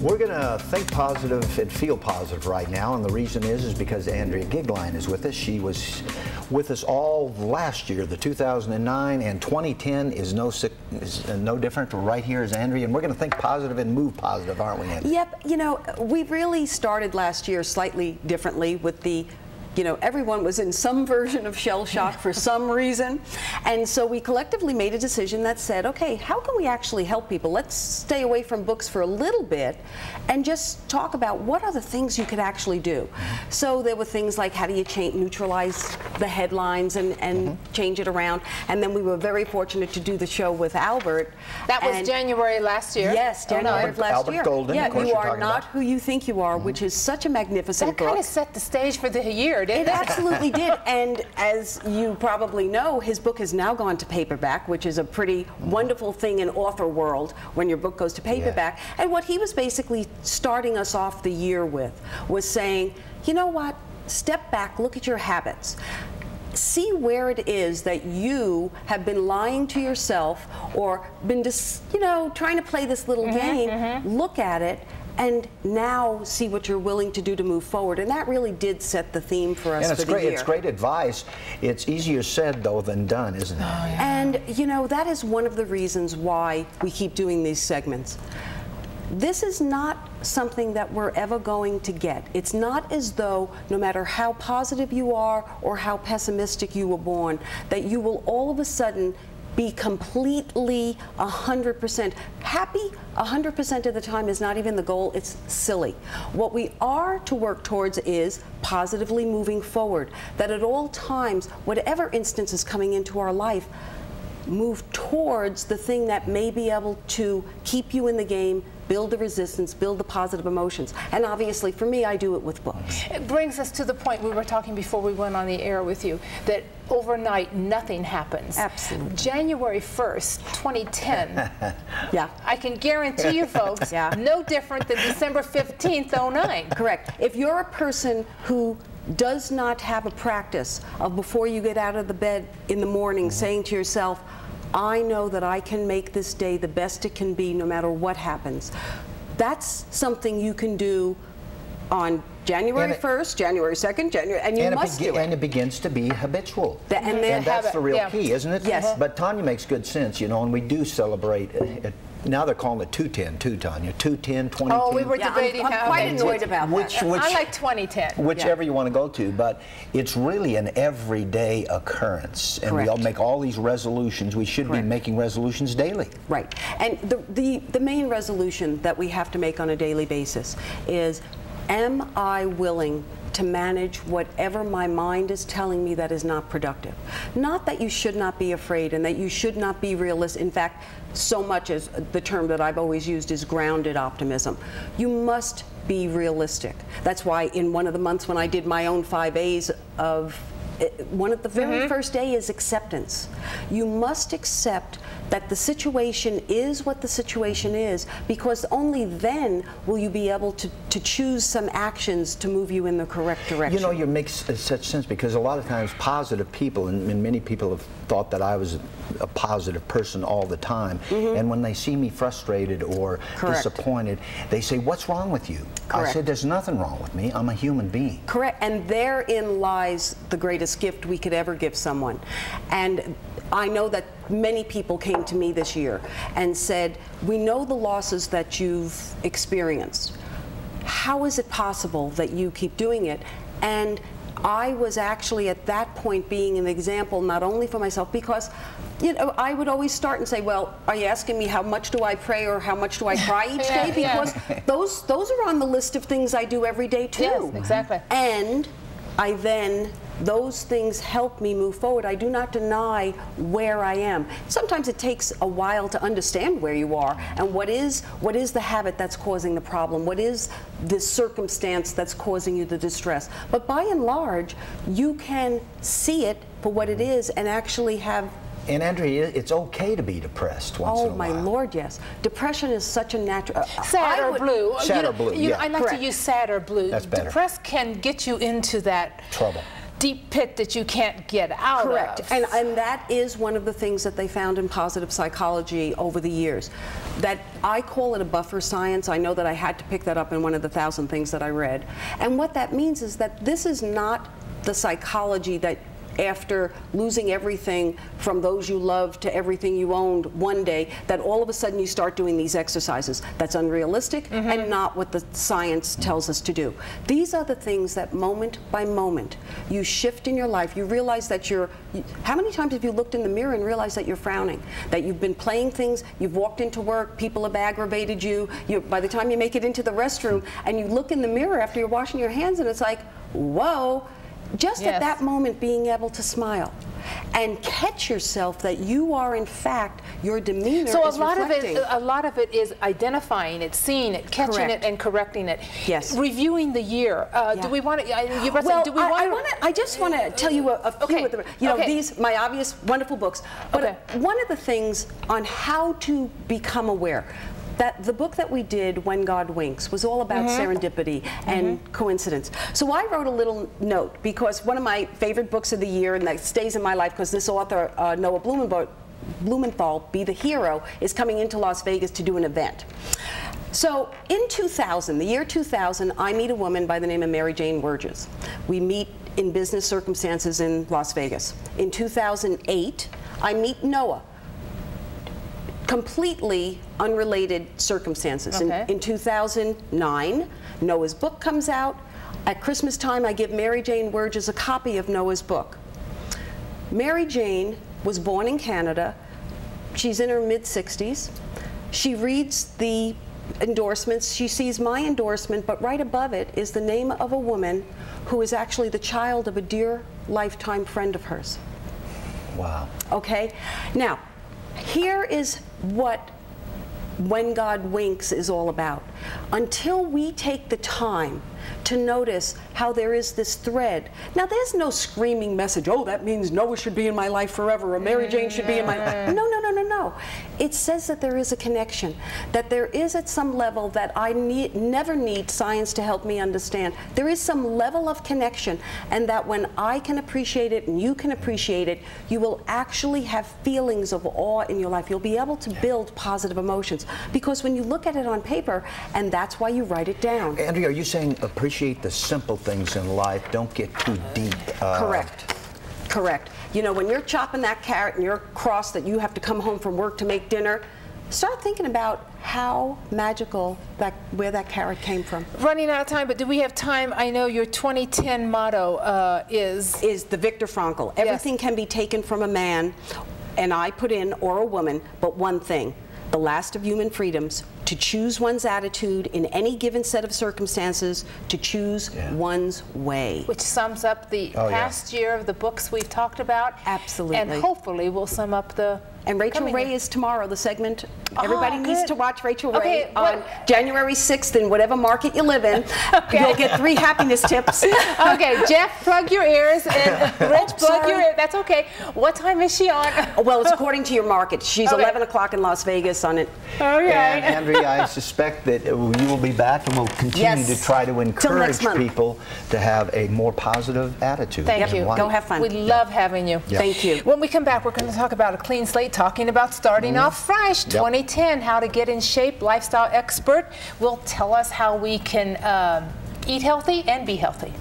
We're going to think positive and feel positive right now, and the reason is because Andrea Goeglein is with us. She was with us all last year, the 2009, and 2010 is no different. We're right here as Andrea, and we're going to think positive and move positive, aren't we, Andrea? Yep. You know, we really started last year slightly differently with the everyone was in some version of shell shock for some reason. And so we collectively made a decision that said, okay, how can we actually help people? Let's stay away from books for a little bit and just talk about what are the things you could actually do. So there were things like how do you neutralize the headlines and change it around. And then we were very fortunate to do the show with Albert. That was January last year? Yes, January of last year. Albert Golden, yeah, of course you are not who you think you are, which is such a magnificent book. That kind of set the stage for the year. It absolutely did, and as you probably know, his book has now gone to paperback, which is a pretty wonderful thing in author world when your book goes to paperback. Yeah. And what he was basically starting us off the year with was saying, you know what, step back, look at your habits. See where it is that you have been lying to yourself or been just, trying to play this little game. Look at it and now see what you're willing to do to move forward. And that really did set the theme for us for the year. It's great advice. It's easier said, though, than done, isn't it? Oh, yeah. And, that is one of the reasons why we keep doing these segments. This is not something that we're ever going to get. It's not as though, no matter how positive you are or how pessimistic you were born, that you will all of a sudden be completely 100% happy. 100% of the time is not even the goal. It's silly. What we are to work towards is positively moving forward. That at all times, whatever instance is coming into our life, move towards the thing that may be able to keep you in the game, build the resistance, build the positive emotions. And obviously, for me, I do it with books. It brings us to the point we were talking before we went on the air with you, that overnight nothing happens. Absolutely. January 1st, 2010. Yeah. I can guarantee you folks, no different than December 15th, 09. Correct. If you're a person who does not have a practice of before you get out of the bed in the morning saying to yourself, I know that I can make this day the best it can be no matter what happens. That's something you can do on January 1st, January 2nd, and you must do it. And it begins to be habitual. And that's the real key, isn't it? Yes. But Tanya makes good sense, and we do celebrate now they're calling it 210 too, Tanya. 210, 2010. Oh, we were debating I'm quite annoyed about that. I like 2010. Whichever you want to go to, but it's really an everyday occurrence. And we all make all these resolutions. We should be making resolutions daily. Right. And the main resolution that we have to make on a daily basis is, am I willing to manage whatever my mind is telling me that is not productive? Not that you should not be afraid and that you should not be realistic. In fact, so much as the term that I've always used is grounded optimism. You must be realistic. That's why in one of the months when I did my own 5 A's of one of the very first day is acceptance. You must accept that the situation is what the situation is, because only then will you be able to choose some actions to move you in the correct direction. You makes such sense, because a lot of times positive people, and many people have thought that I was a positive person all the time, and when they see me frustrated or disappointed, they say, what's wrong with you? I said, there's nothing wrong with me. I'm a human being. Correct. And therein lies the greatest gift we could ever give someone. And I know that many people came to me this year and said, we know the losses that you've experienced. How is it possible that you keep doing it? And I was actually at that point being an example not only for myself, because I would always start and say, well, are you asking me how much do I pray or how much do I cry each day? Because those are on the list of things I do every day too. Yes, exactly. And those things help me move forward. I do not deny where I am. Sometimes it takes a while to understand where you are and what is the habit that's causing the problem, what is the circumstance that's causing you the distress. But by and large, you can see it for what it is and actually have. And Andrea, it's okay to be depressed once in a while. Oh my Lord, yes. Depression is such a natural. Sad or blue. Sad or blue, yeah. I like to use sad or blue. That's better. Depressed can get you into that trouble. deep pit that you can't get out of. Correct. And that is one of the things that they found in positive psychology over the years. That I call it a buffer science. I know that I had to pick that up in one of the 1,000 things that I read. And what that means is that this is not the psychology that after losing everything from those you love to everything you owned one day, that all of a sudden you start doing these exercises. That's unrealistic and not what the science tells us to do. These are the things that moment by moment you shift in your life. You realize that how many times have you looked in the mirror and realized that you're frowning? That you've been playing things, you've walked into work, people have aggravated you, by the time you make it into the restroom and you look in the mirror after you're washing your hands and it's like, whoa. Just at that moment being able to smile and catch yourself that you are in fact, your demeanor so is reflecting. a lot of it is identifying it, seeing it, catching it, and correcting it. Yes. Reviewing the year. Do we want to? I just want to tell you a few of the, these my obvious wonderful books. But one of the things on how to become aware. That the book that we did, When God Winks, was all about serendipity and coincidence. So I wrote a little note because one of my favorite books of the year, and that stays in my life because this author, Noah Blumenthal, Be the Hero, is coming into Las Vegas to do an event. So in 2000, the year 2000, I meet a woman by the name of Mary Jane Wurges. We meet in business circumstances in Las Vegas. In 2008, I meet Noah. Completely unrelated circumstances. In 2009, Noah's book comes out. At Christmas time, I give Mary Jane Wurges a copy of Noah's book. Mary Jane was born in Canada. She's in her mid-60s. She reads the endorsements. She sees my endorsement, but right above it is the name of a woman who is actually the child of a dear lifetime friend of hers. Wow. Okay? Now, here is what When God Winks is all about. Until we take the time to notice how there is this thread. Now, there's no screaming message, oh, that means Noah should be in my life forever, or Mary Jane should be in my life. No, no, no, no, no. It says that there is a connection, that there is at some level that I never need science to help me understand. There is some level of connection, and that when I can appreciate it and you can appreciate it, you will actually have feelings of awe in your life. You'll be able to build positive emotions. Because when you look at it on paper, and that's why you write it down. Andrea, are you saying appreciate the simple things in life, don't get too deep? Correct. Correct. You know, when you're chopping that carrot and you're cross that you have to come home from work to make dinner, start thinking about how magical where that carrot came from. Running out of time, but do we have time? I know your 2010 motto is the Viktor Frankl. Everything can be taken from a man, and I put in, or a woman, but one thing. The last of human freedoms, to choose one's attitude in any given set of circumstances, to choose one's way. Which sums up the past year of the books we've talked about. Absolutely. And hopefully will sum up the And Rachel Ray is tomorrow, the segment. Everybody needs to watch Rachel Ray on January 6th in whatever market you live in. You'll get 3 happiness tips. Okay, Jeff, plug your ears, and Rich, plug your ears. That's okay. What time is she on? Well, it's according to your market. She's 11 o'clock in Las Vegas on it. Okay. And Andrea, I suspect that you will be back and we'll continue to try to encourage people to have a more positive attitude. Thank you. Go have fun. We love having you. Thank you. When we come back, we're going to talk about a clean slate, talking about starting off fresh. 2010, how to get in shape. Lifestyle expert will tell us how we can eat healthy and be healthy.